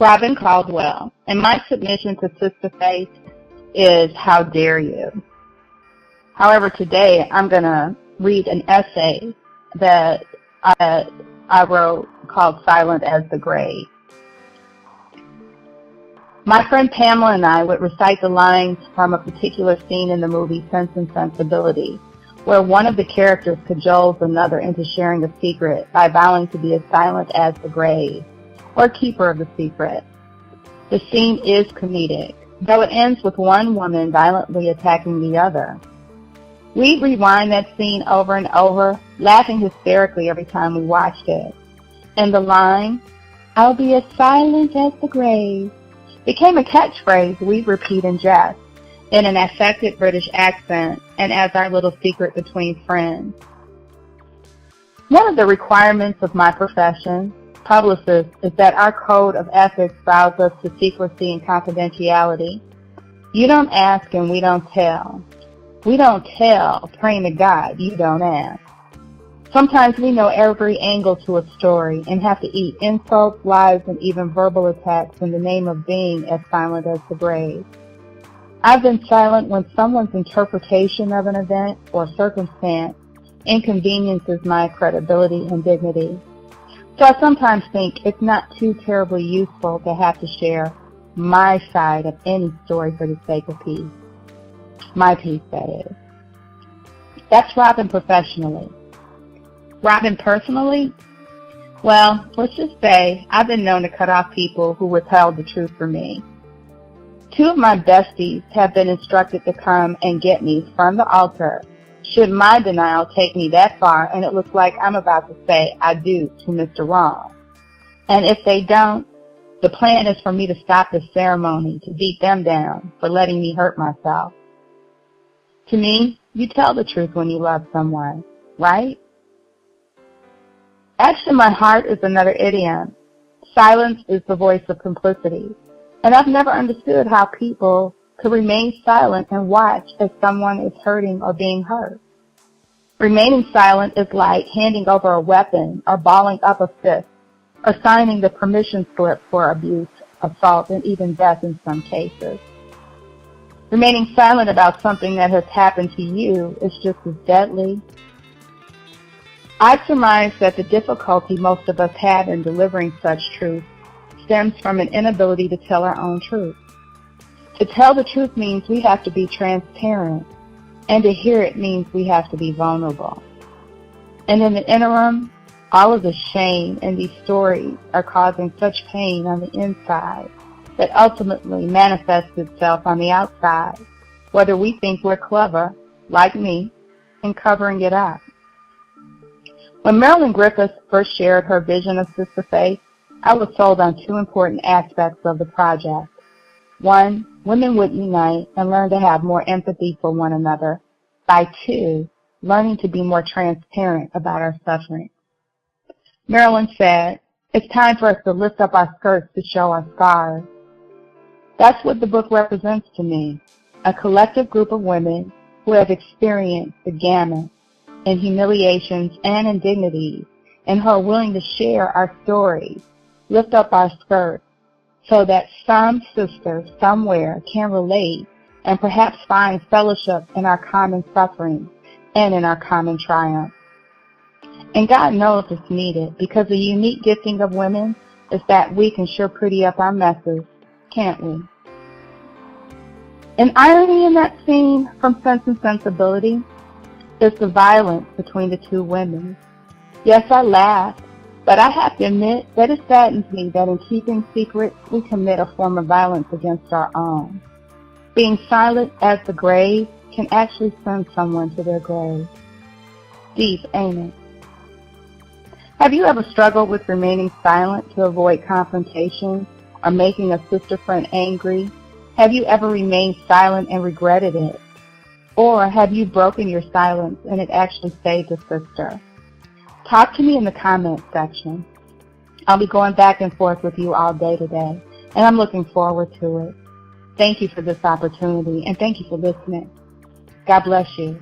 Robin Caldwell, and my submission to SistahFaith is How Dare You. However, today I'm going to read an essay that I wrote called Silent as the Grave. My friend Pamela and I would recite the lines from a particular scene in the movie Sense and Sensibility, where one of the characters cajoles another into sharing a secret by vowing to be as silent as the grave, or keeper of the secret. The scene is comedic, though it ends with one woman violently attacking the other. We'd rewind that scene over and over, laughing hysterically every time we watched it. And the line, "I'll be as silent as the grave," became a catchphrase we'd repeat in jest, in an affected British accent, and as our little secret between friends. One of the requirements of my profession, publicist, is that our code of ethics vows us to secrecy and confidentiality. You don't ask and we don't tell. We don't tell, praying to God, you don't ask. Sometimes we know every angle to a story and have to eat insults, lies, and even verbal attacks in the name of being as silent as the grave. I've been silent when someone's interpretation of an event or circumstance inconveniences my credibility and dignity. So I sometimes think it's not too terribly useful to have to share my side of any story for the sake of peace. My peace, that is. That's Robin professionally. Robin personally? Well, let's just say I've been known to cut off people who withheld the truth from me. Two of my besties have been instructed to come and get me from the altar should my denial take me that far and it looks like I'm about to say I do to Mr. Wrong. And if they don't, the plan is for me to stop the ceremony, to beat them down for letting me hurt myself. To me, you tell the truth when you love someone, right? Action my heart is another idiom. Silence is the voice of complicity. And I've never understood how people could remain silent and watch as someone is hurting or being hurt. Remaining silent is like handing over a weapon or balling up a fist or signing the permission slip for abuse, assault, and even death in some cases. Remaining silent about something that has happened to you is just as deadly. I surmise that the difficulty most of us have in delivering such truth stems from an inability to tell our own truth. To tell the truth means we have to be transparent, and to hear it means we have to be vulnerable. And in the interim, all of the shame in these stories are causing such pain on the inside that ultimately manifests itself on the outside, whether we think we're clever, like me, in covering it up. When Marilyn Griffiths first shared her vision of SistahFaith, I was sold on two important aspects of the project. One, women would unite and learn to have more empathy for one another. By two, learning to be more transparent about our suffering. Marilyn said, "It's time for us to lift up our skirts to show our scars." That's what the book represents to me, a collective group of women who have experienced the gamut in humiliations and indignities and who are willing to share our stories, lift up our skirts, so that some sister somewhere can relate and perhaps find fellowship in our common suffering and in our common triumph. And God knows it's needed, because the unique gifting of women is that we can sure pretty up our messes, can't we? An irony in that scene from Sense and Sensibility is the violence between the two women. Yes, I laughed, but I have to admit that it saddens me that in keeping secrets, we commit a form of violence against our own. Being silent as the grave can actually send someone to their grave. Deep, ain't it? Have you ever struggled with remaining silent to avoid confrontation or making a sister friend angry? Have you ever remained silent and regretted it? Or have you broken your silence and it actually saved a sister? Talk to me in the comments section. I'll be going back and forth with you all day today, and I'm looking forward to it. Thank you for this opportunity, and thank you for listening. God bless you.